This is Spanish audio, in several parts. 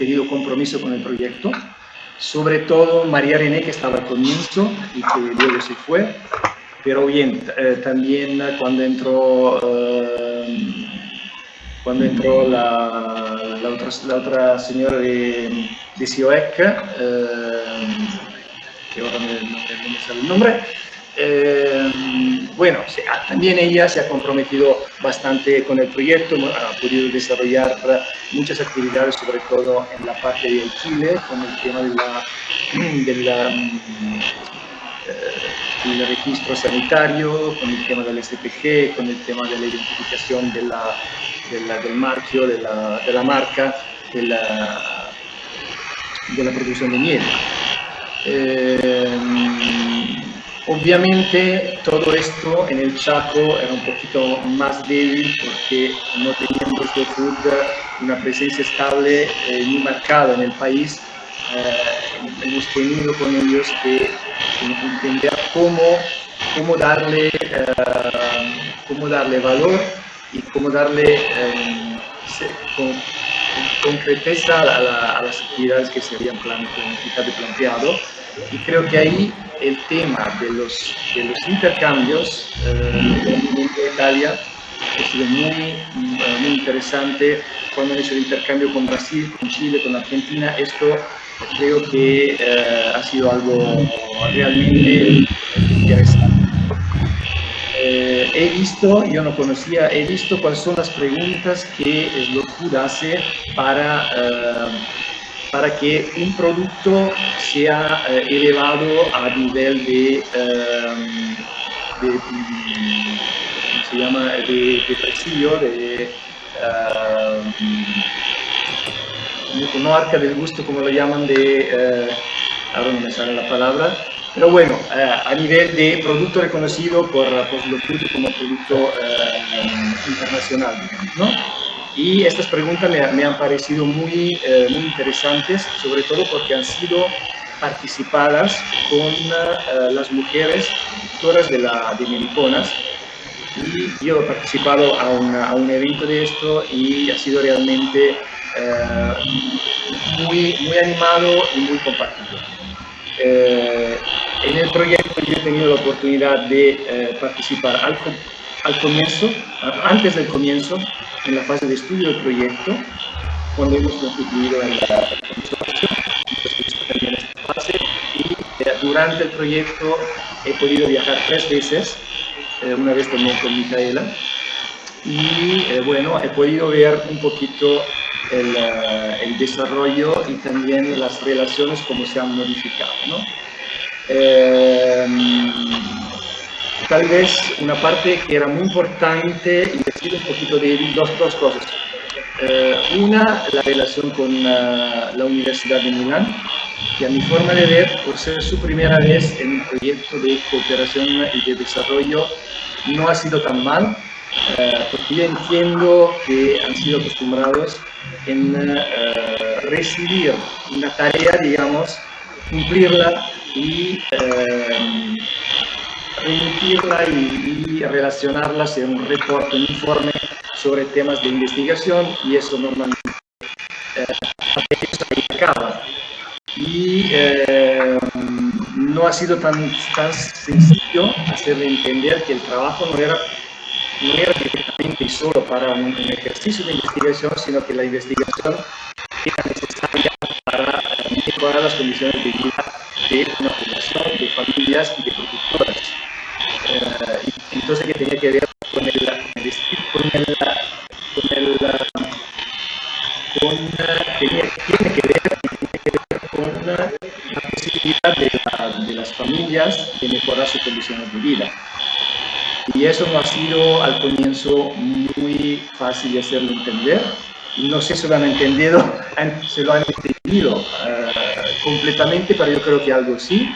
tenido compromiso con el proyecto, sobre todo María René, que estaba al comienzo y que luego se fue, pero bien, también cuando entró la otra señora de CIOEC, que ahora no me sale el nombre. Bueno, también ella se ha comprometido bastante con el proyecto, ha podido desarrollar muchas actividades, sobre todo en la parte de Chile, con el tema del registro sanitario, con el tema del SPG, con el tema de la identificación del marchio, de la marca, de la producción de miel. Obviamente todo esto en el Chaco era un poquito más débil porque no teniendo SlowFood una presencia estable muy marcada en el país, hemos tenido con ellos que entender cómo darle valor y cómo darle concreteza a las actividades que se habían planteado. Y creo que ahí el tema de los intercambios en Italia ha sido muy interesante. Cuando han hecho el intercambio con Brasil, con Chile, con Argentina, esto creo que ha sido algo realmente interesante. Yo no conocía, he visto cuáles son las preguntas que SlowFood hace para que un producto sea elevado a nivel de prestigio, no arca del gusto como lo llaman, ahora no me sale la palabra, pero bueno, a nivel de producto reconocido por SlowFood como producto internacional, ¿no? Y estas preguntas me han parecido muy interesantes, sobre todo porque han sido participadas con las mujeres productoras de Meliconas. Y yo he participado a un evento de esto y ha sido realmente muy animado y muy compartido. En el proyecto yo he tenido la oportunidad de participar al comienzo, antes del comienzo, en la fase de estudio del proyecto, cuando hemos constituido en la conservación, también en esta fase, y durante el proyecto he podido viajar 3 veces, una vez también con Micaela, y bueno, he podido ver un poquito el desarrollo y también las relaciones como se han modificado, ¿no? Tal vez una parte que era muy importante y ha sido un poquito débil, dos cosas. Una, la relación con la Universidad de Milán, que a mi forma de ver, por ser su primera vez en un proyecto de cooperación y de desarrollo, no ha sido tan mal, porque yo entiendo que han sido acostumbrados en recibir una tarea, digamos, cumplirla y remitirla y relacionarla en un reporte, un informe sobre temas de investigación, y eso normalmente ahí acaba. Y no ha sido tan sencillo hacerle entender que el trabajo no era directamente solo para un ejercicio de investigación, sino que la investigación era necesaria para mejorar las condiciones de vida de una población, de familias y de productoras. Entonces, que tenía que ver con tiene que ver con la posibilidad de las familias de mejorar sus condiciones de vida. Y eso no ha sido al comienzo muy fácil de hacerlo entender. No sé si lo han entendido, se lo han entendido completamente, pero yo creo que algo sí.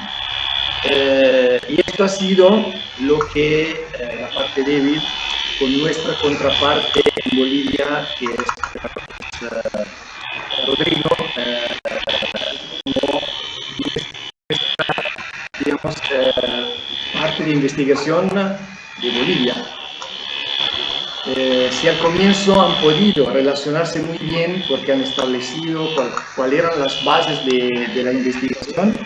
Y esto ha sido lo que la parte débil con nuestra contraparte en Bolivia, que es Rodrigo, como nuestra, digamos, parte de investigación de Bolivia. si al comienzo han podido relacionarse muy bien porque han establecido cuáles eran las bases de la investigación,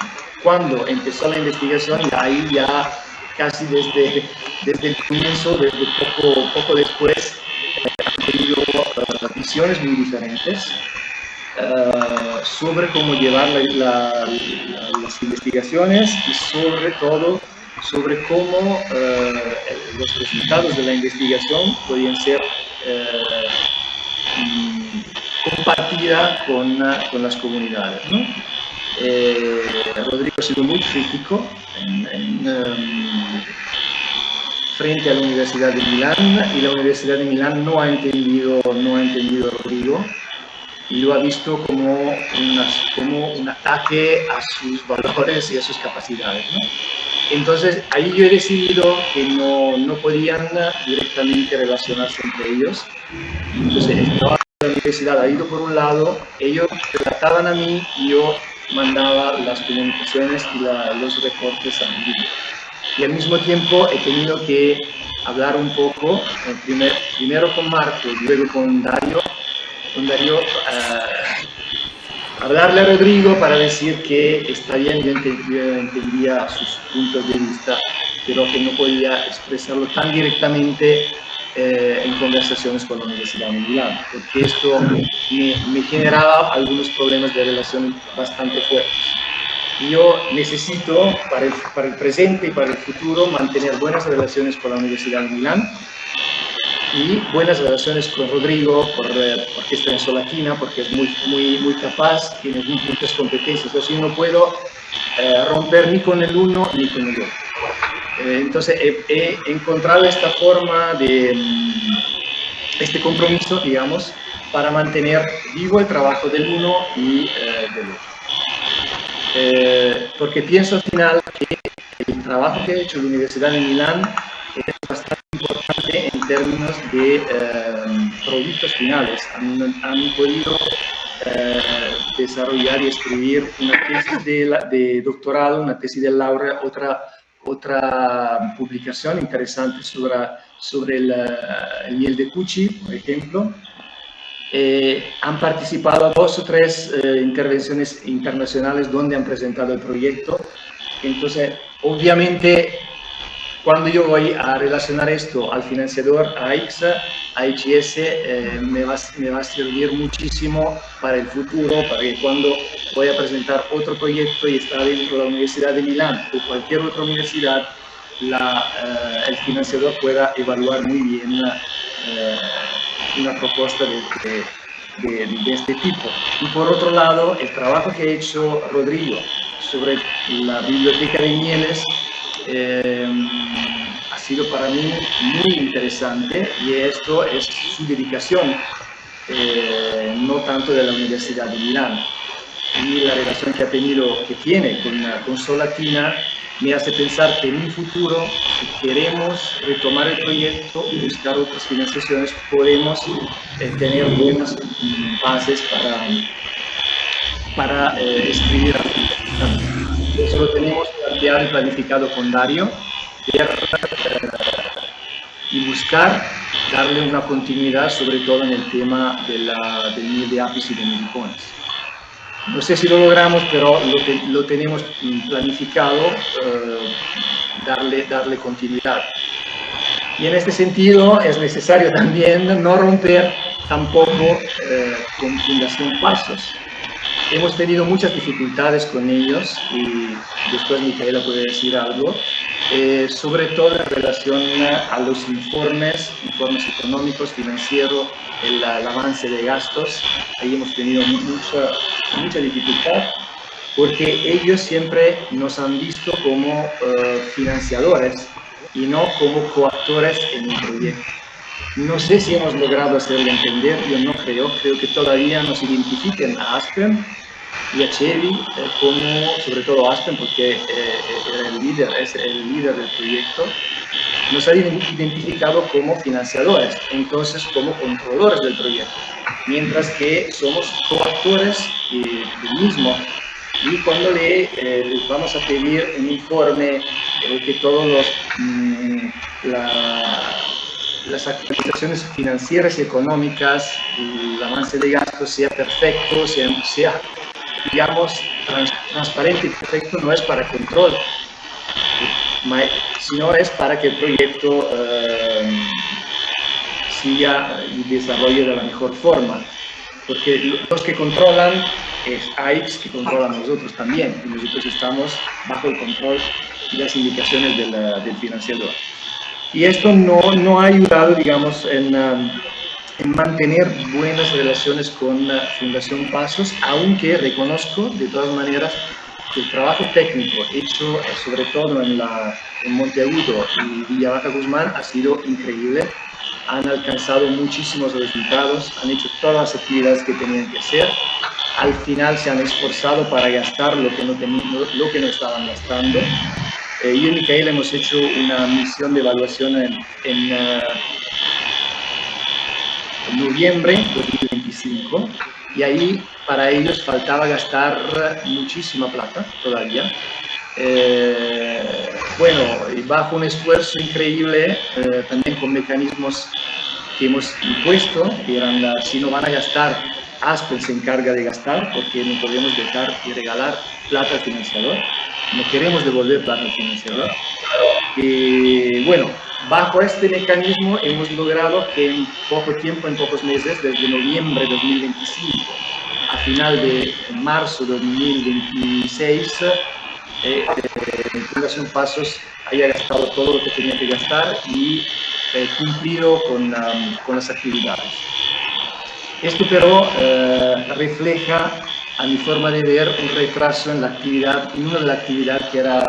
cuando empezó la investigación, ahí ya casi desde el comienzo, desde poco después, han tenido visiones muy diferentes sobre cómo llevar las investigaciones y sobre todo sobre cómo los resultados de la investigación podían ser compartida con las comunidades, ¿no? Rodrigo ha sido muy crítico frente a la Universidad de Milán, y la Universidad de Milán no ha entendido a Rodrigo y lo ha visto como un ataque a sus valores y a sus capacidades, ¿no? Entonces, ahí yo he decidido que no podían directamente relacionarse entre ellos. Entonces, el trabajo de la universidad ha ido por un lado, ellos relataban a mí y yo mandaba las comunicaciones y los reportes a mí. Y al mismo tiempo he tenido que hablar un poco, primero con Marco y luego con Dario, hablarle a Rodrigo para decir que está bien, yo entendía sus puntos de vista, pero que no podía expresarlo tan directamente en conversaciones con la Universidad de Milán, porque esto me generaba algunos problemas de relación bastante fuertes. Y yo necesito para el presente y para el futuro mantener buenas relaciones con la Universidad de Milán y buenas relaciones con Rodrigo, porque está en Solatina, porque es muy capaz, tiene muchas competencias. Entonces yo no puedo romper ni con el uno ni con el otro. Entonces he encontrado esta forma este compromiso, digamos, para mantener vivo el trabajo del uno y del otro. Porque pienso al final que el trabajo que ha hecho la Universidad de Milán es bastante importante en términos de productos finales. Han podido desarrollar y escribir una tesis de doctorado, una tesis de laurea, otra publicación interesante sobre el miel de Cucci, por ejemplo. Han participado a 2 o 3 intervenciones internacionales donde han presentado el proyecto. Entonces, obviamente, cuando yo voy a relacionar esto al financiador, a IHS, me va a servir muchísimo para el futuro, para que cuando voy a presentar otro proyecto y está dentro de la Universidad de Milán o cualquier otra universidad, el financiador pueda evaluar muy bien una propuesta de este tipo. Y por otro lado, el trabajo que ha hecho Rodrigo sobre la biblioteca de mieles ha sido para mí muy interesante, y esto es su dedicación, no tanto de la Universidad de Milán. Y la relación que tiene con Solatina me hace pensar que en un futuro, si queremos retomar el proyecto y buscar otras financiaciones, podemos tener buenas bases para escribir. Eso lo tenemos planteado y planificado con Dario, y buscar darle una continuidad, sobre todo en el tema del miel de apis y de melipones. No sé si lo logramos, pero lo tenemos planificado, darle continuidad. Y en este sentido es necesario también no romper tampoco con Fundación Pasos. Hemos tenido muchas dificultades con ellos, y después Micaela puede decir algo, sobre todo en relación a los informes económicos, financieros, el avance de gastos. Ahí hemos tenido mucha dificultad, porque ellos siempre nos han visto como financiadores y no como coactores en el proyecto. No sé si hemos logrado hacerlo entender, yo no creo que todavía nos identifiquen a Aspen y a Chevy como, sobre todo Aspen, porque es el líder del proyecto, nos ha identificado como financiadores, entonces como controladores del proyecto, mientras que somos coactores del mismo. Y cuando les vamos a pedir un informe que todos las actualizaciones financieras y económicas, el avance de gastos sea perfecto, sea digamos, transparente y perfecto, no es para control, sino es para que el proyecto siga y desarrolle de la mejor forma. Porque los que controlan es AIX, que controlan a nosotros también, y nosotros estamos bajo el control y las indicaciones del financiador. Y esto no ha ayudado, digamos, en mantener buenas relaciones con la Fundación Pasos, aunque reconozco de todas maneras que el trabajo técnico hecho sobre todo en Monteagudo y Villa Baja Guzmán ha sido increíble. Han alcanzado muchísimos resultados, han hecho todas las actividades que tenían que hacer. Al final se han esforzado para gastar lo que no estaban gastando. Yo y Micael hemos hecho una misión de evaluación en noviembre de 2025 y ahí para ellos faltaba gastar muchísima plata todavía. Bueno, bajo un esfuerzo increíble, también con mecanismos que hemos impuesto, que eran, si no van a gastar, Aspen se encarga de gastar, porque no podemos dejar de regalar plata al financiador, no queremos devolver plata al financiador. Y bueno, bajo este mecanismo hemos logrado que en poco tiempo, en pocos meses, desde noviembre de 2025 a final de marzo de 2026, Fundación Pasos haya gastado todo lo que tenía que gastar y cumplido con las actividades. Esto pero refleja, a mi forma de ver, un retraso en la actividad, en una de las actividades que era,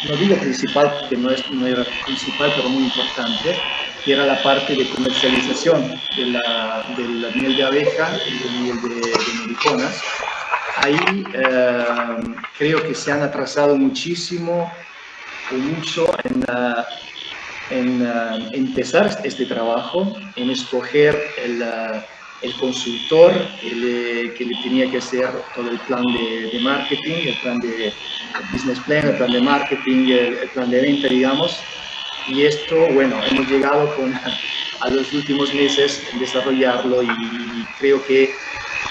no digo principal porque no era principal, pero muy importante, que era la parte de comercialización del miel de abeja y del miel de meliconas. Ahí creo que se han atrasado muchísimo o mucho en empezar este trabajo, en escoger el consultor que le tenía que hacer todo el plan de marketing, el plan de business plan, el plan de marketing, el plan de venta, digamos. Y esto, bueno, hemos llegado a los últimos meses en desarrollarlo y creo que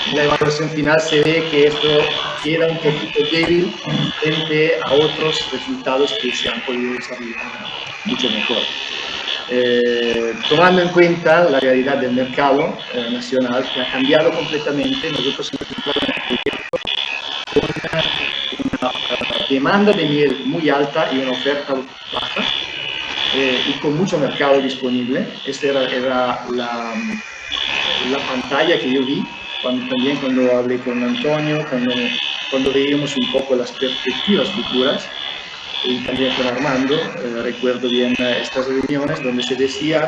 en la evaluación final se ve que esto queda un poquito débil frente a otros resultados que se han podido desarrollar mucho mejor. Tomando en cuenta la realidad del mercado nacional que ha cambiado completamente, nosotros hemos encontrado un proyecto con una demanda de miel muy alta y una oferta baja y con mucho mercado disponible. Esta era la pantalla que yo vi cuando hablé con Antonio, cuando veíamos un poco las perspectivas futuras. Y también con Armando, recuerdo bien estas reuniones donde se decía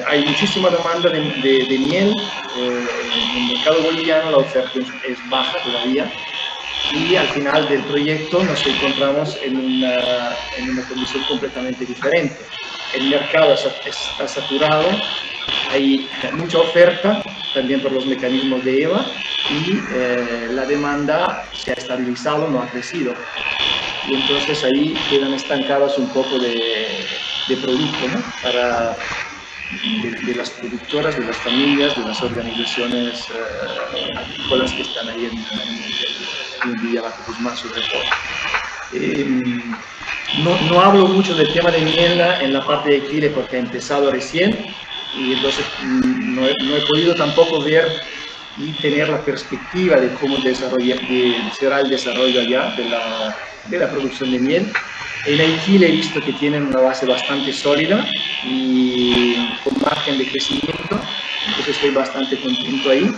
hay muchísima demanda de miel en el mercado boliviano, la oferta es baja todavía y al final del proyecto nos encontramos en una condición completamente diferente. El mercado está saturado, hay mucha oferta también por los mecanismos de EVA y la demanda se ha estabilizado, no ha crecido. Y entonces ahí quedan estancadas un poco de producto, ¿no? De las productoras, de las familias, de las organizaciones agrícolas que están ahí en Villa Baja Guzmán, sobre todo. No hablo mucho del tema de miel en la parte de Chile porque ha empezado recién y entonces no he podido tampoco ver y tener la perspectiva de cómo será el desarrollo allá de la producción de miel. En Haití he visto que tienen una base bastante sólida y con margen de crecimiento, entonces estoy bastante contento ahí.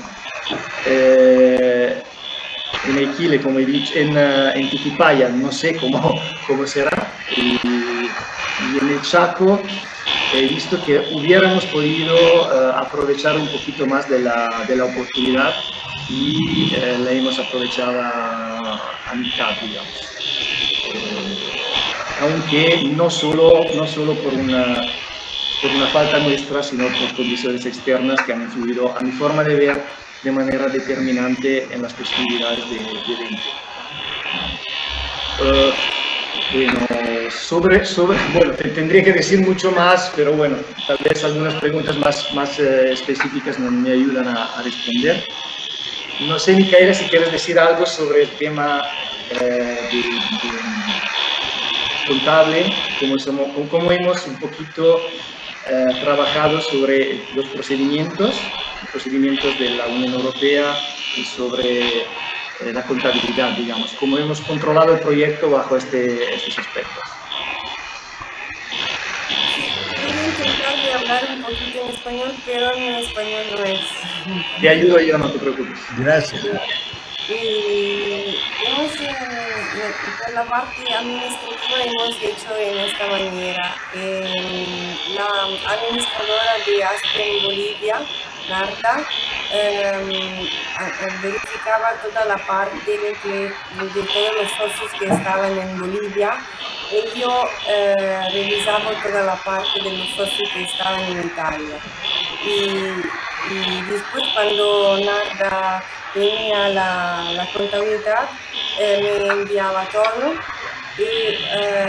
En Haití, como he dicho, en Tiquipaya no sé cómo será, y en el Chaco he visto que hubiéramos podido aprovechar un poquito más de la oportunidad y la hemos aprovechado a mitad, digamos. Aunque no solo por una falta nuestra, sino por condiciones externas que han influido, a mi forma de ver, de manera determinante en las posibilidades de venta. Bueno, bueno, te tendría que decir mucho más, pero bueno, tal vez algunas preguntas más específicas me ayudan a responder. No sé, Micaela, si quieres decir algo sobre el tema contable, cómo hemos un poquito trabajado sobre los procedimientos de la Unión Europea y sobre la contabilidad, digamos, cómo hemos controlado el proyecto bajo estos aspectos. Voy a intentar de hablar un poquito en español, pero mi español no es. Te ayudo yo, no te preocupes. Gracias. Y por la parte administrativa hemos hecho en esta manera. La administradora de Aspen Bolivia, Narda, verificaba toda la parte de todos los socios que estaban en Bolivia. Yo revisaba toda la parte de los socios que estaban en Italia. Y después cuando Narda tenía la contabilidad, me enviaba todo y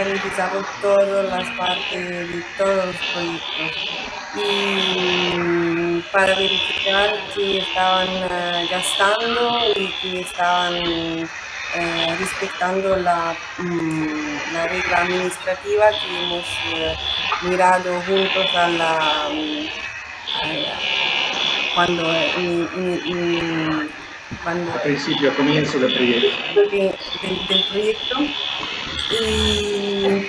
revisaba todas las partes de todos los proyectos. Y para verificar que estaban gastando y que estaban respetando la regla administrativa que hemos mirado juntos cuando al principio, al comienzo del proyecto. Y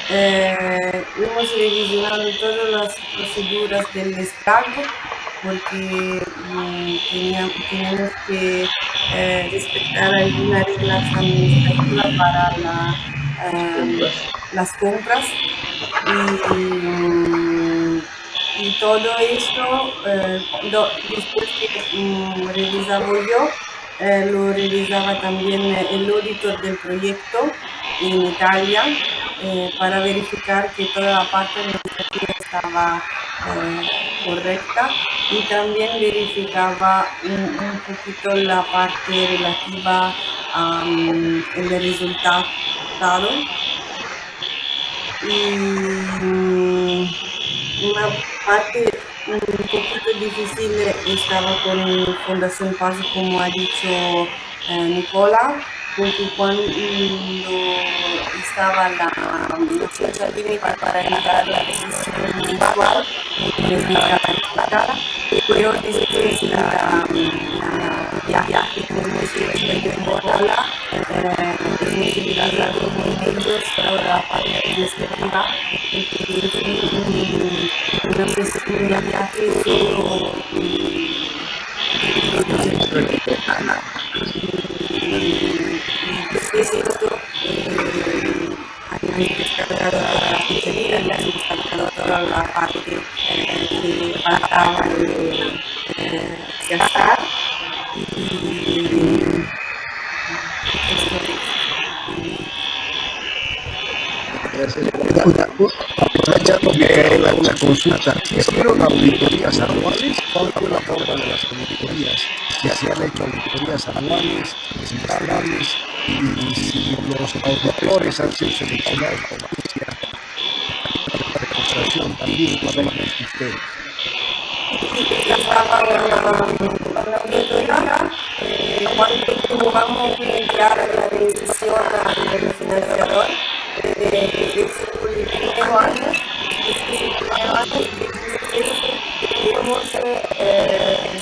hemos revisionado todas las proceduras del Estado porque tenemos que respetar algunas reglas administrativas para las compras y todo esto después que revisaba yo, lo revisaba también el auditor del proyecto en Italia para verificar que toda la parte administrativa estaba correcta y también verificaba un poquito la parte relativa al resultado y una parte un poquito difícil estaba con Fundación Paz, como ha dicho Nicola, porque cuando estaba la fecha límite para entrar la decisión mensual, pero después ya que hemos hecho de Nicola, hemos utilizado con ellos toda la parte administrativa, una segunda viaje solo después de esto han descargado la fichería y han descargado toda la parte que faltaba de gastar y una consulta. ¿Hicieron auditorías anuales? ¿Cuál fue la forma de las auditorías? Si se han hecho auditorías anuales, semestrales, y si los auditores han sido seleccionados por la agencia de reconstrucción también, cuando lo han hecho ustedes. la auditoría, cuando vamos a enviar la decisión al financiador, el primer año, hemos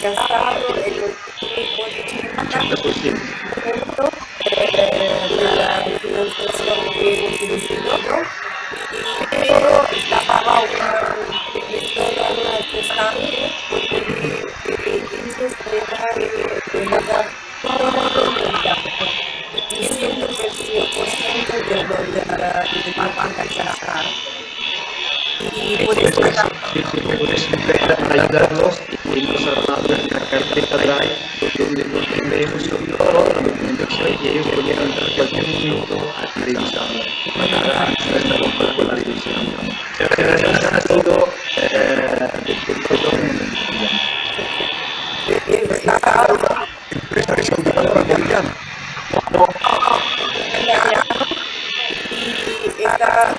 gastado el 80% de la financiación que hemos recibido, pero estaba una constante de ellos realizar todo el 100% de gastar. Y por eso ayudarlos y nos armamos una carpeta Drive donde leemos toda la documentación y ellos podían entrar cualquier minuto a revisarla con la revisión. Ha sido Empresa auditadora boliviana. y está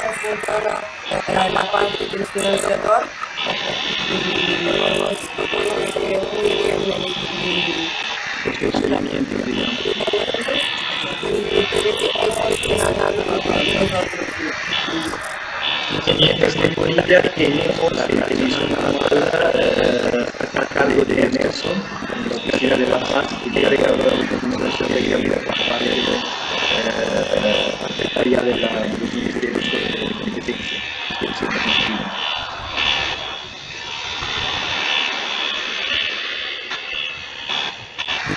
cómo funciona la parte del financiador. No sé muy bien el procedimiento, digamos. y parece que es gestionado por nosotros. En esta escuela tenemos la televisión a cargo de Emerson, en la oficina de La Paz, que carga la documentación de calidad por parte de la Secretaría de los Ministerios de Competencia.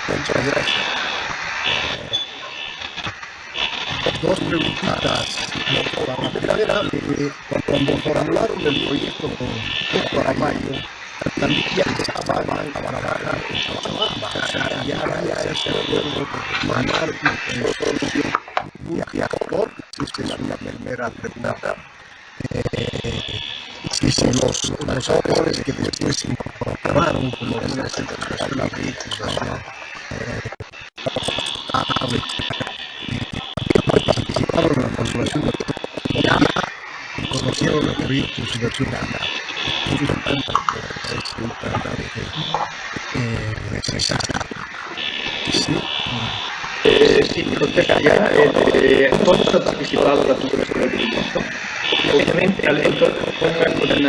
Muchas gracias. Dos preguntitas. La primera, cuando formularon el proyecto con Aramayo, también ya estaban a trabajar en Cochabamba, o sea, ya había ese acuerdo de formar un consorcio multiactor. Esta es una primera pregunta. Si los autores que después se incorporaron como una centralización a vehículos, participaron en la formulación de ya conocieron el proyecto en su versión Sí, ya todos han participado en la construcción del proyecto. Obviamente, al entrar con el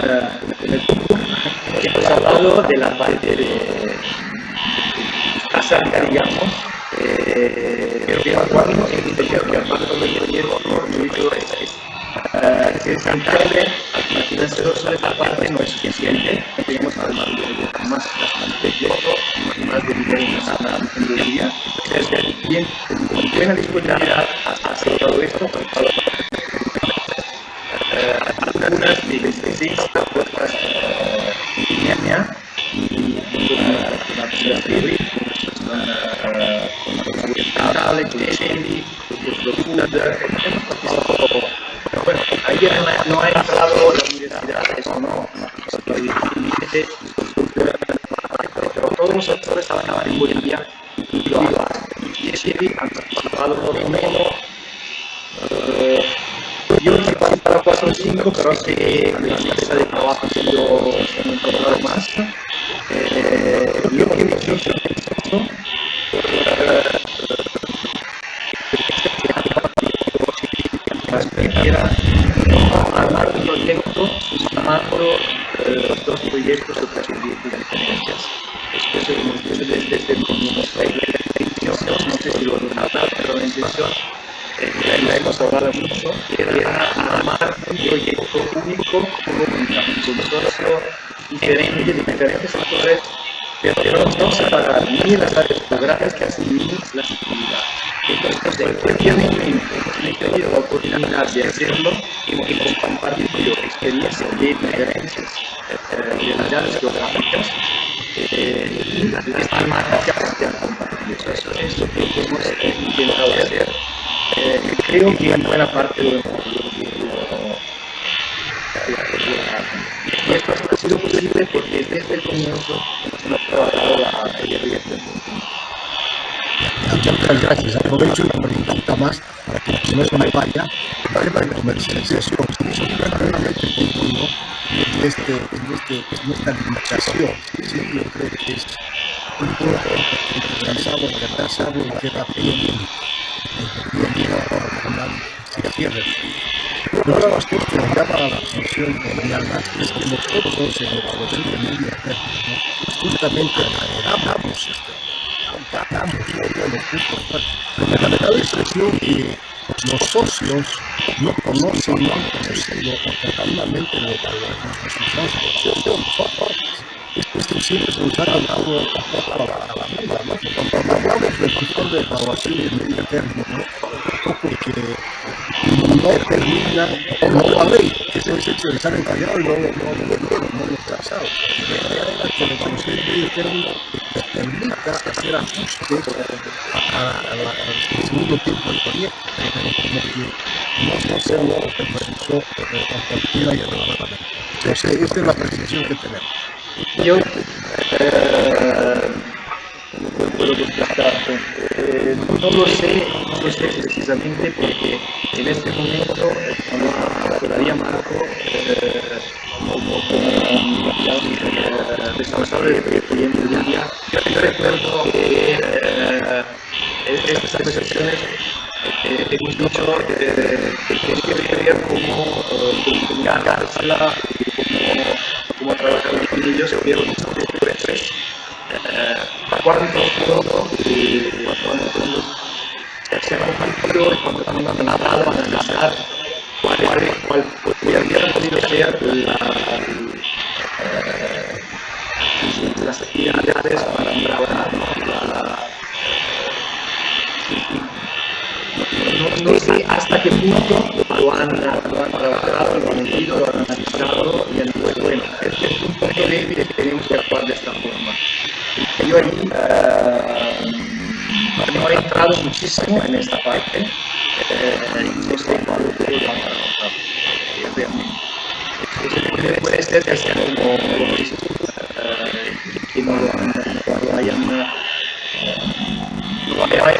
hemos hablado de la parte de casa, digamos, pero de acuerdo en el interior que aparte del proyecto, que es entrarle al financiador sobre esta parte no es suficiente. Tenemos además más de dinero en teoría. Es bien, con buena disponibilidad a hacer todo esto. Algunas de 16 propuestas en línea y con la Fibri, con la Canale, con Shelly, con los Food, hemos participado. Bueno, ahí no ha entrado la universidad, eso no, pero todos los actores estaban en Bolivia y lo hacen. Y Shelly han participado por lo menos. Yo he participado 4 o 5, pero sé que la mesa de trabajo se han incorporado más. Yo que me he hecho esto, era armar un proyecto sumando los dos proyectos o tres proyectos de diferencias. Eso es hemos dicho desde el comienzo. No sé si lo notado, pero la intención la hemos hablado mucho, era armar un proyecto único con un consorcio diferente de diferentes actores, pero no separar ni las áreas geográficas ni las actividades. Entonces, en cualquier momento he tenido la oportunidad de hacerlo y compartir experiencias de diferencias de las áreas geográficas y las marcas que han compartido. Eso es lo que hemos intentado hacer. Creo que en buena parte lo hemos y esto ha sido posible porque desde el comienzo hemos trabajado la teoría. Muchas gracias. Aprovecho una pregunta más para que no se me vaya. El tema de comercialización, eso claramente contigo en esta limitación. Sí, yo creo que es un punto que realizamos, y queda bien se cierre. Pero ahora las cosas que nos llama la atención colombiana es que nosotros en la evaluación de media término justamente hablamos me da la impresión que los socios no conocen, no han conocido oportunamente los resultados. Esto siempre se nos ha dado un poco a la vida, ¿no? Cuando hablamos del factor de evaluación de medio término, un poco que no termina, o no la ley, que es el hecho de estar encallado y no lo trazado. Que la evaluación de medio término permita hacer ajustes al segundo tiempo del proyecto, pero como que no se lo realizó oportuna y adecuadamente. Esta es la percepción que tenemos. Yo puedo contestarte, no lo sé precisamente porque en este momento, cuando todavía Marco como responsable de proyecto en Bolivia, yo recuerdo que estas sesiones hemos dicho que tiene que ver cómo ganársela, cómo trabajar con ellos, pero después, cuando se ha compartido y cuando hemos intentado analizar cuál hubiera podido ser las actividades para no sé hasta qué punto lo han trabajado, lo han medido, lo han analizado y han dicho, bueno, este es un punto débil que tenemos que actuar de esta forma. Yo ahí no he entrado muchísimo en esta parte, no sé cuál realmente. Puede ser que sea como dices tú, que no lo hayan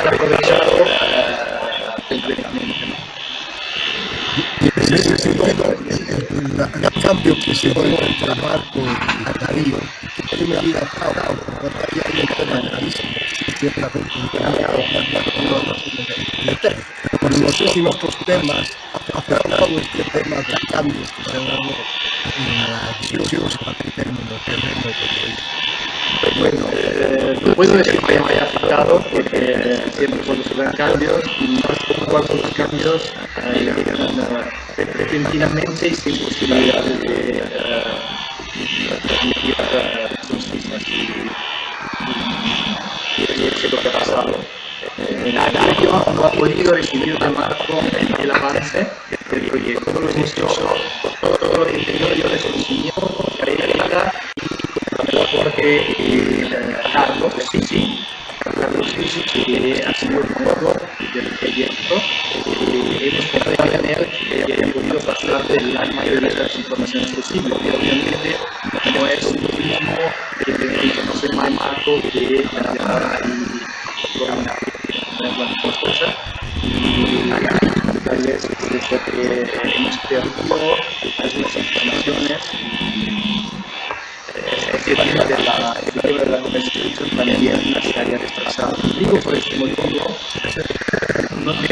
aprovechado completamente. En ese sentido, el cambio que se dio entre Marco y Darío, ¿qué medida causa? Porque ahí hay un tema clarísimo, ciertamente pero no sé si en otros temas ha afectado este tema de cambios que se han dado en la discusión sobre el terreno Bueno, no puedo decir que me haya afectado porque siempre cuando se dan cambios, cuáles son los cambios llegan repentinamente y sin posibilidad de sus mismas. Y eso es lo que ha pasado. Darío no ha podido recibir de Marco el avance del proyecto. Todo lo hemos hecho, todo lo que he tenido yo de conocimiento, carrera, el aporte Carlos, Carlos que ha sido el motor del proyecto. Hemos confiado en él que ha podido pasar de la mayoría de las informaciones posibles. Y obviamente no es lo mismo que conocer más Marco que llevar ahí las cosas. Y tal vez es eso que hemos perdido algunas informaciones. Este tema de la conversación también se haya desplazado. Digo por este motivo,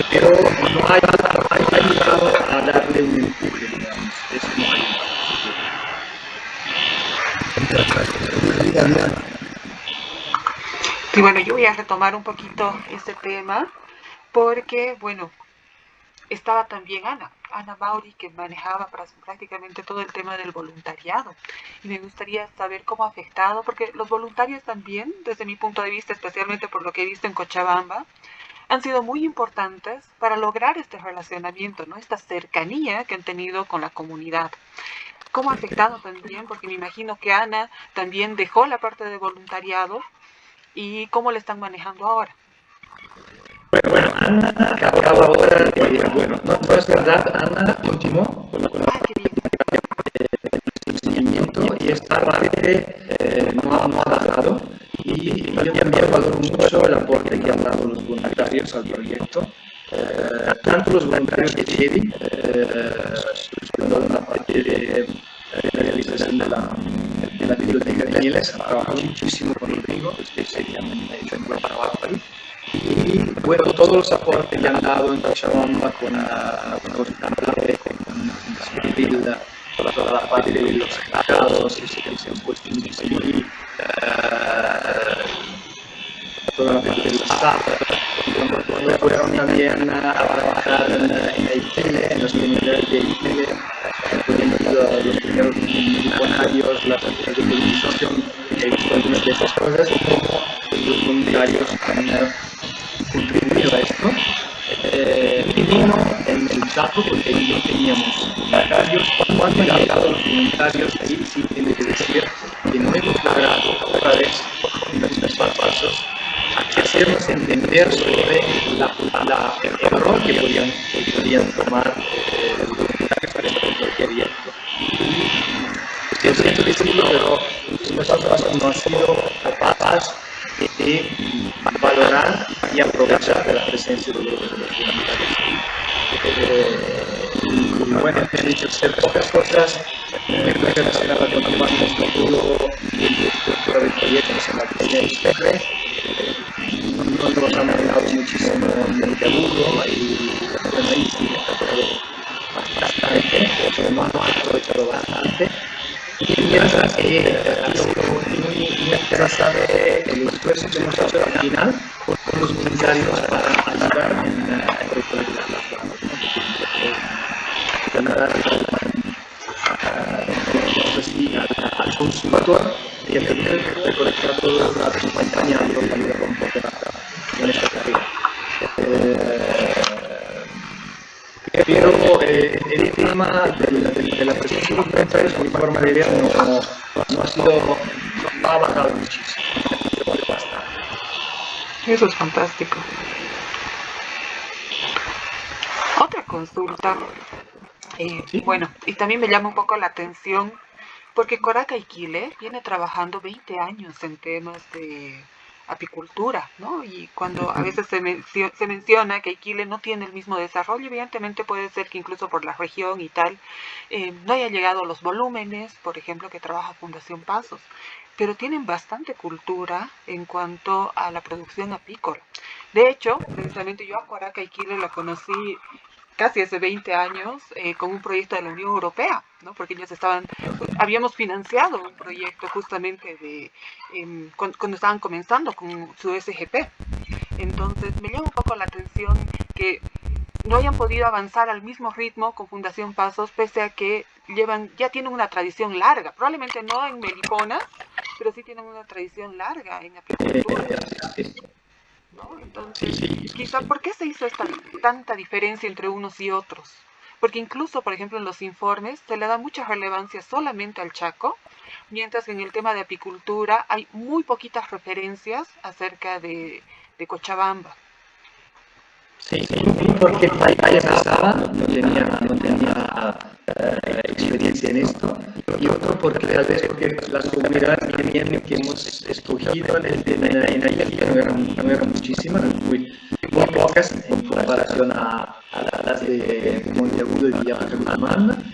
pero no ha ayudado a darle un empuje, digamos. Eso no ha ayudado. Y bueno, yo voy a retomar un poquito este tema porque, bueno, estaba también Ana Mauri, que manejaba prácticamente todo el tema del voluntariado. Y me gustaría saber cómo ha afectado, porque los voluntarios también, desde mi punto de vista, especialmente por lo que he visto en Cochabamba, han sido muy importantes para lograr este relacionamiento, ¿no? Esta cercanía que han tenido con la comunidad. ¿Cómo ha afectado también? Porque me imagino que Ana también dejó la parte de voluntariado. ¿Y cómo le están manejando ahora? Bueno, Ana acaba ahora, bueno, no es verdad, Ana continuó con el seguimiento y esta parte no ha bajado. Y yo también valoro mucho el aporte que han dado los voluntarios al proyecto. Tanto los voluntarios de Chedi, con la parte de realización de la biblioteca de Niles, han trabajado muchísimo conmigo, han hecho un buen trabajo ahí. Y bueno, todos los aportes que han dado en Cochabamba con los canales, con toda la parte de los mercados, que se han puesto muchísimo ahí, toda la parte de los staff, cuando fueron también a trabajar en ITL, en los comunidades de ITL, poniendo los primeros voluntarios, las actividades de televisión, he visto algunas de esas cosas, como los voluntarios han contribuido a esto. Vino en el saco porque no teníamos voluntarios. Cuando han llegado los voluntarios, ahí sí tiene que decir que no hemos logrado otra vez, con los pasos, hacernos entender sobre el error que podían tomar los voluntarios para este proyecto. Siento decirlo, pero nosotros no hemos sido capaces de valorar y aprovechar la presencia de los voluntarios. Y bueno, he dicho hacer pocas cosas muy relacionadas con temas de futuro y estructura de proyectos en la que siempre no nos ha manejado muchísimo en Monteagudo y bueno, ahí sí he tratado bastante, no ha aprovechado bastante. Y mientras que ha sido muy interesante el esfuerzo que hemos hecho al final con los voluntarios para ayudar en el recolectar las plantas, al consumidor y el que recolectar todos los datos acompañando y ayudar un poco en esta tarea. Pero el tema de la presencia de voluntarios, mi forma de ver, no ha sido, no ha bajado muchísimo, ha sido bastante. Eso es fantástico. Otra consulta, ¿Sí? bueno, y también me llama un poco la atención, porque Coraca Iquile viene trabajando 20 años en temas de apicultura, ¿no? Y cuando a veces se menciona que Iquile no tiene el mismo desarrollo, evidentemente puede ser que incluso por la región y tal, no haya llegado a los volúmenes, por ejemplo, que trabaja Fundación Pasos, pero tienen bastante cultura en cuanto a la producción apícola. De hecho, precisamente yo a Coraca Iquile la conocí casi hace 20 años con un proyecto de la Unión Europea, ¿no? Porque ellos habíamos financiado un proyecto justamente cuando estaban comenzando con su SGP. Entonces me llama un poco la atención que no hayan podido avanzar al mismo ritmo con Fundación Pasos, pese a que ya tienen una tradición larga, probablemente no en meliponas, pero sí tienen una tradición larga en apicultura. ¿No? Entonces, quizá, ¿por qué se hizo tanta diferencia entre unos y otros? Porque incluso, por ejemplo, en los informes se le da mucha relevancia solamente al Chaco, mientras que en el tema de apicultura hay muy poquitas referencias acerca de Cochabamba. Sí, porque el país estaba, no tenía experiencia en esto, y otro porque tal vez porque las comunidades que hemos escogido en ahí no eran muchísimas, muy pocas en comparación a las de Monteagudo y Villa Guzmán.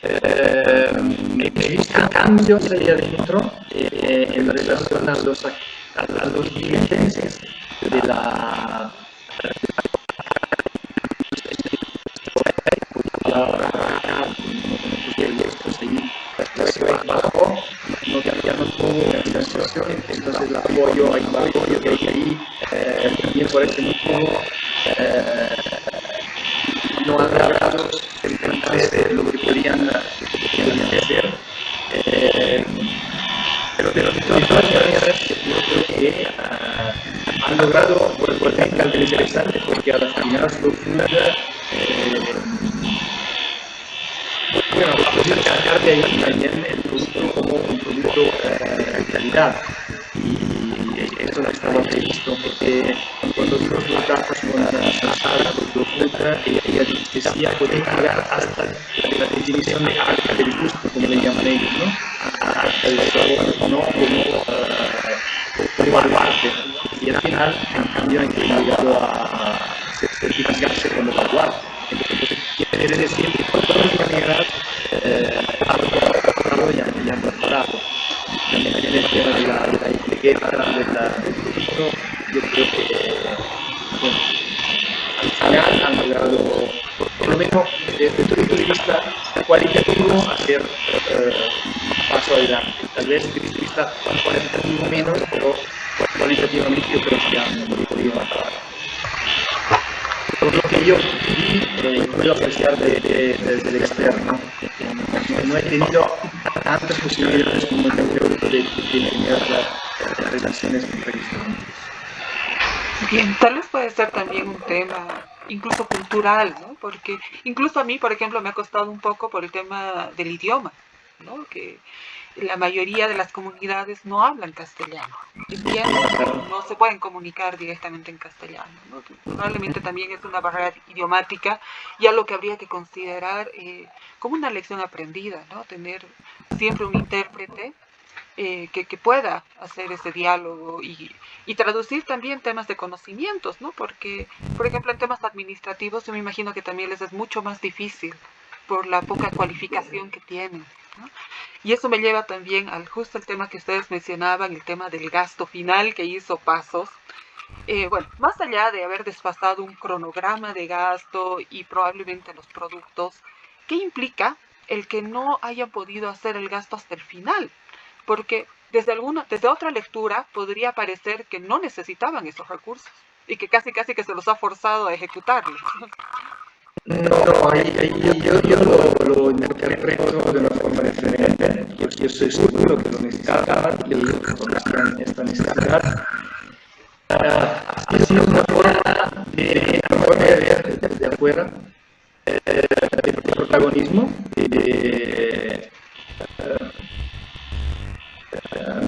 He visto cambios ahí adentro en relación a los diligencias de la ya no tuvo organización, entonces el apoyo que hay ahí también por eso no han logrado hacer lo que podían hacer. Pero de todas maneras, yo creo que han logrado volver algo interesante porque al final su funda bueno, a poder sacar de ahí también el producto como un producto de calidad. Y eso no estaba previsto porque cuando vimos los datos con la sala, doctor Ultra, ella decía poder llegar hasta la definición de arte del gusto, como le llaman ellos, ¿no? Arte del sabor, no como baluarte. Y al final, en cambio, han llegado a certificarse como baluarte. Entonces, quiere decir que por todas maneras, algo ya han mejorado. También el tema de la etiqueta, del producto, yo creo que, bueno, al final han logrado, por lo menos desde el punto de vista cualitativo, hacer un paso adelante. Tal vez desde el punto de vista cualitativo menos, pero cualitativamente yo creo que han podido mejorar. Por lo que yo vi, puedo apreciar desde el externo. No he tenido tantas posibilidades como el europeo de tener las relaciones con revistas. Bien, tal vez puede ser también un tema incluso cultural, ¿no? Porque incluso a mí, por ejemplo, me ha costado un poco por el tema del idioma, ¿no? Que la mayoría de las comunidades no hablan castellano. Entiendo que no se pueden comunicar directamente en castellano, ¿no? Probablemente también es una barrera idiomática y algo que habría que considerar como una lección aprendida, ¿no? Tener siempre un intérprete que pueda hacer ese diálogo y traducir también temas de conocimientos, ¿no? Porque, por ejemplo, en temas administrativos yo me imagino que también les es mucho más difícil por la poca cualificación que tienen, ¿no? Y eso me lleva también al justo el tema que ustedes mencionaban, el tema del gasto final que hizo Pasos. Bueno, más allá de haber desfasado un cronograma de gasto y probablemente los productos, ¿qué implica el que no hayan podido hacer el gasto hasta el final? Porque desde otra lectura podría parecer que no necesitaban esos recursos y que casi que se los ha forzado a ejecutarlos. No, yo lo interpreto de una forma diferente. Yo estoy seguro que lo necesitaban y esta necesidad ha sido una forma de ver desde afuera de protagonismo,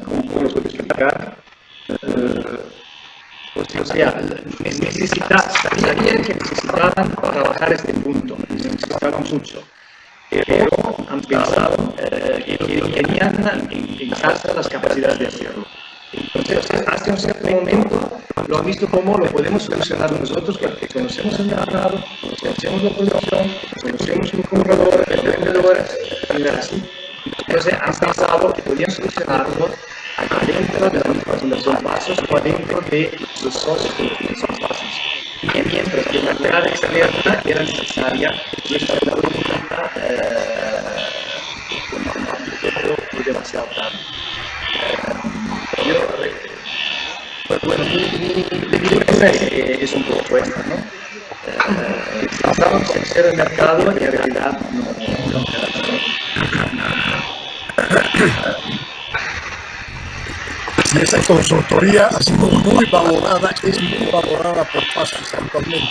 ¿cómo lo puedo explicar? O sea, sabían que necesitaban trabajar este punto, necesitaban mucho, pero han pensado que tenían en casa las capacidades de hacerlo. Entonces, hasta un cierto momento lo han visto como lo podemos solucionar nosotros porque conocemos el mercado, conocemos la producción, conocemos los compradores, los vendedores, y así. Entonces, han pensado que podían solucionarlo adentro de la Fundación Pasos o adentro de los socios de la Fundación Pasos. Y mientras que la mirada externa era necesaria, y esta es la pregunta fue demasiado tarde. Bueno, mi lectura es un poco esta, ¿no? Pensaban conocer el mercado y en realidad no. Y esa consultoría ha sido muy valorada, es muy valorada por Pasos actualmente.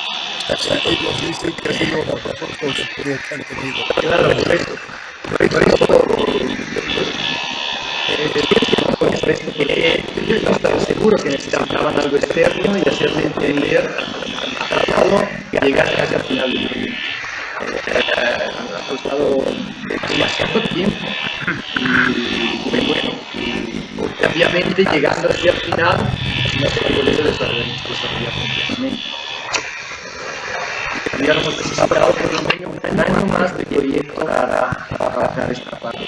O sea, ellos dicen que ha sido la mejor consultoría que han tenido. Claro, por eso porque yo estaba seguro que necesitaban algo externo y hacerle entender al mercado y llegar casi al final del proyecto. Ha costado demasiado tiempo y bueno, obviamente llegando hacia el final no se puede desarrollar completamente. Hubiéramos necesitado por lo menos un año más de proyecto para trabajar esta parte.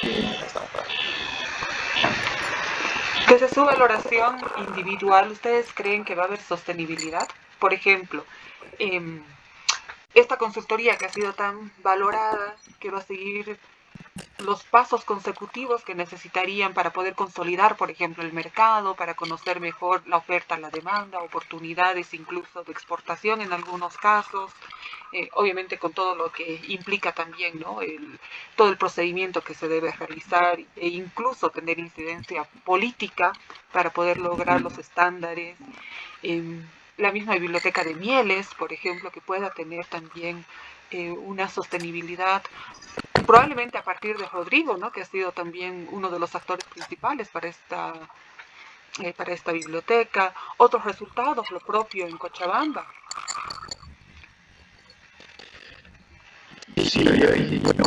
Desde su valoración individual, ¿ustedes creen que va a haber sostenibilidad? Por ejemplo, esta consultoría que ha sido tan valorada, que va a seguir los pasos consecutivos que necesitarían para poder consolidar, por ejemplo, el mercado, para conocer mejor la oferta, la demanda, oportunidades incluso de exportación en algunos casos, obviamente con todo lo que implica también, ¿no? Todo el procedimiento que se debe realizar e incluso tener incidencia política para poder lograr los estándares. La misma biblioteca de Mieles, por ejemplo, que pueda tener también una sostenibilidad, probablemente a partir de Rodrigo, ¿no? Que ha sido también uno de los actores principales para esta biblioteca. Otros resultados, lo propio en Cochabamba. Sí, bueno,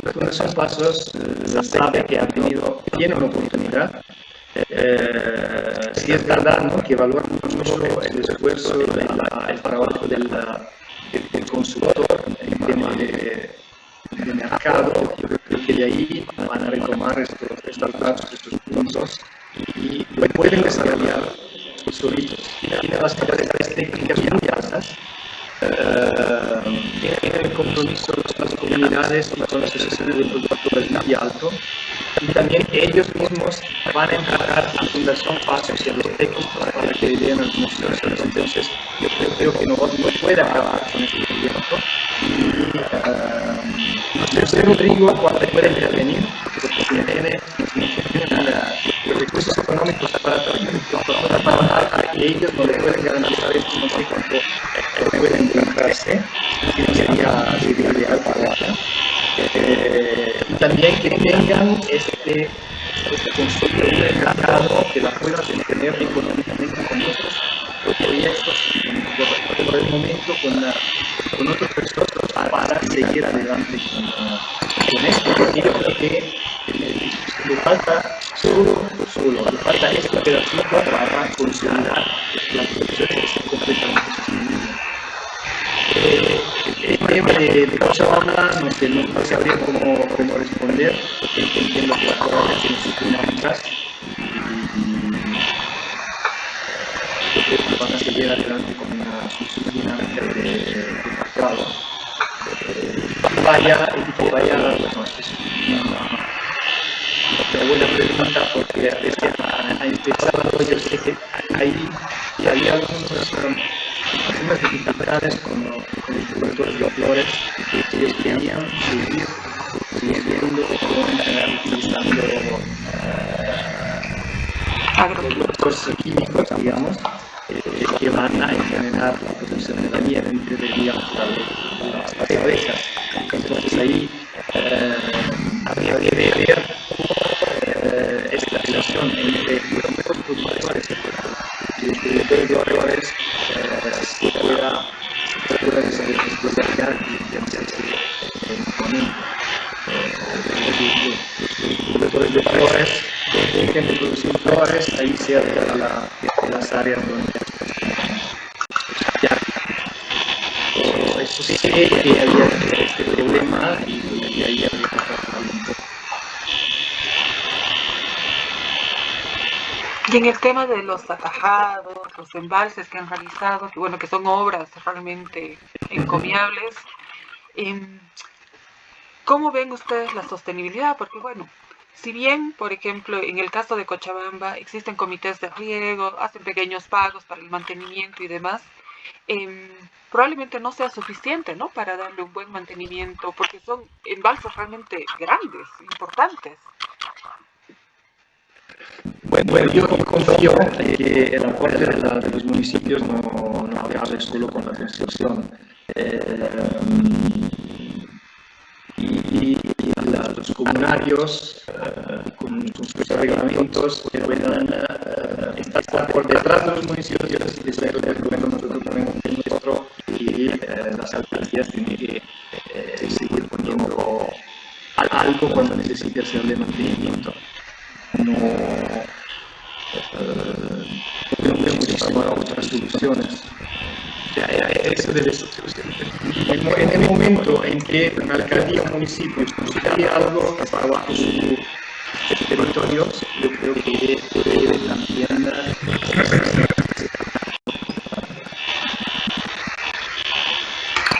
la Fundación Pasos sabe que tiene una oportunidad. Sí es verdad, ¿no? Que valora mucho el esfuerzo, el trabajo del consultor en tema de mercado. Yo creo que de ahí van a retomar estos puntos y pueden desarrollar solitos. Tienen las capacidades técnicas muy altas, tienen el compromiso con las comunidades y con las asociaciones de productores muy alto. Y también ellos mismos van a encargar a Fundación Pasos y a los técnicos para que den algunas soluciones. Entonces, yo creo que no puede acabar con este proyecto. Y no sé, Rodrigo, cuándo puede intervenir, porque tiene los recursos económicos para trabajar, para que ellos no le pueden garantizar esto, no sé cuánto pueden involucrarse, si no sería ideal para ella. Y también que tengan este concepto de mercado que la pueda sostener económicamente con otros proyectos por el momento con otros proyectos para seguir adelante En este sentido, creo que le falta le falta esta operativa para consolidar la producción que esté completamente sostenible. El tema de Cochabamba no sabría cómo responder, porque entiendo que todavía tiene sus dinámicas y creo que van a seguir adelante con sus dinámicas de mercado. Bueno, es una buena pregunta porque desde ha empezado, yo sé que hay algunas dificultades con los productores de flores que ellos querían seguir utilizando productos químicos, digamos, que van a envenenar la producción de la miel entre, digamos, las abejas. Entonces ahí habría que ver esta relación entre los productores y los productores de flores se pueda desarrollar y hacerse común. Los productores de flores dejen de producir flores ahí cerca de las áreas donde eso sí que había este problema y ahí habría que trabajarlo un poco. Y en el tema de los atajados, los embalses que han realizado, que bueno, que son obras realmente encomiables, ¿cómo ven ustedes la sostenibilidad? Porque bueno, si bien, por ejemplo, en el caso de Cochabamba existen comités de riego, hacen pequeños pagos para el mantenimiento y demás, probablemente no sea suficiente, ¿no?, para darle un buen mantenimiento, porque son embalses realmente grandes, importantes. Bueno, yo confío en que el aporte de los municipios no acabe solo con la construcción. Y los comunarios, con sus reglamentos, que puedan estar por detrás de los municipios y desde el gobierno nosotros ponemos el nuestro y las alcaldías tienen que seguir poniendo algo cuando necesite hacerle mantenimiento. No veo muchísimas otras soluciones. Eso debe ser. En el momento en que una alcaldía o un municipio construye algo bajo su territorio, yo creo que debe también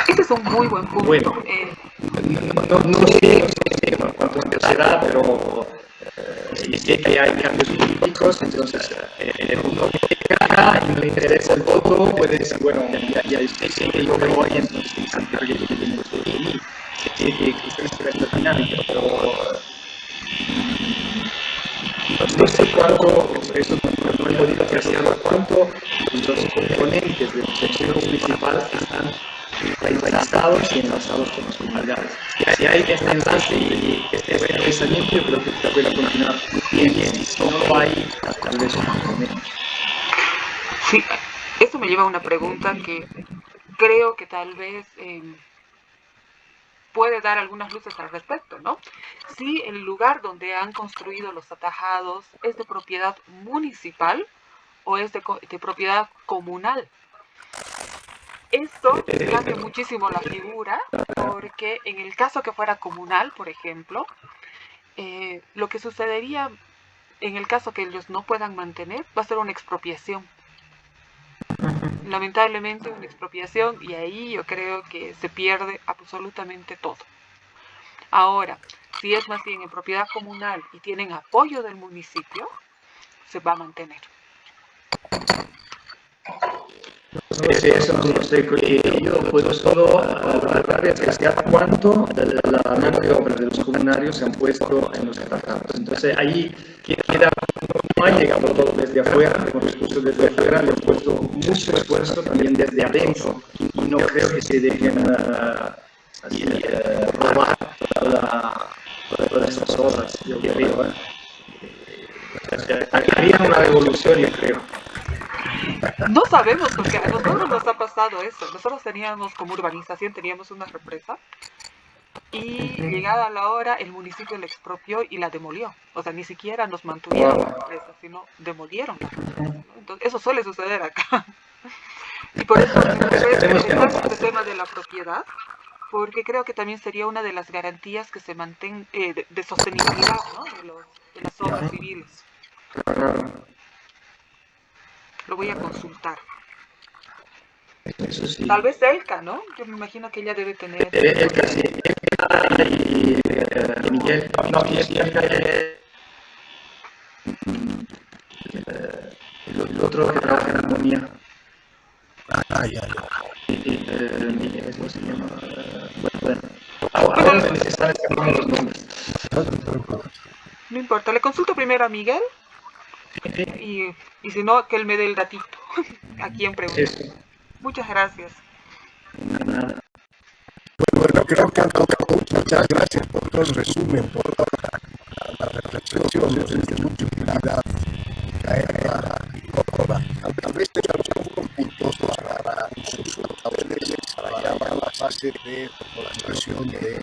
Ese es un muy buen punto. Bueno, no sé cuánto será, pero sé que hay cambios políticos, entonces uno que gana y no le interesa el voto puede decir, bueno, ya sé que yo me voy, entonces que yo tengo que ir, sé que existe esta dinámica, pero no sé cuánto, eso no he podido apreciar cuánto los componentes del sector municipal están enraizados y enlazados con las comunidades. Si hay este enlace y este pensamiento, yo creo que puede continuar bien. Si no lo hay, tal vez un poco menos. Sí, eso me lleva a una pregunta que creo que tal vez puede dar algunas luces al respecto, ¿no? Si el lugar donde han construido los atajados es de propiedad municipal o es de propiedad comunal. Esto cambia muchísimo la figura, porque en el caso que fuera comunal, por ejemplo, lo que sucedería en el caso que ellos no puedan mantener va a ser una expropiación. Lamentablemente una expropiación, y ahí yo creo que se pierde absolutamente todo. Ahora, si es más bien en propiedad comunal y tienen apoyo del municipio, se va a mantener. Eso no sé, yo puedo solo tratar de apreciar cuánto de la mano de obra de los comunarios se han puesto en los atajados. Entonces ahí queda, no ha llegado todo desde afuera, con recursos desde afuera, le han puesto mucho esfuerzo también desde adentro y no creo que se dejen robar todas esas obras, yo creo. Haría una revolución, yo creo. No sabemos, porque a nosotros nos ha pasado eso. Nosotros teníamos como urbanización, teníamos una represa y llegada la hora el municipio la expropió y la demolió. O sea, ni siquiera nos mantuvieron la empresa, sino demolieron la empresa, ¿no? Entonces, eso suele suceder acá. Y por eso Esperemos que no este pase. tema de la propiedad, porque creo que también sería una de las garantías que se mantenga de sostenibilidad, ¿no? De las obras civiles. Lo voy a consultar. Eso sí. Tal vez Elka, ¿no? Yo me imagino que ella debe tener. El casi y Miguel, no, y es el otro que trabaja en armonía. Miguel, ¿cómo se llama? Bueno, ahora se les están escapando los nombres. No importa, le consulto primero a Miguel y si no, que él me dé el datito. ¿A quién pregunto? Eso, Muchas gracias. nada. Bueno, creo que han tocado. Muchas gracias por todo el resumen, por la reflexión, desde mucha utilidad. Tal vez tengamos algunos puntos para sus papeles, para llevar a la fase de formulación de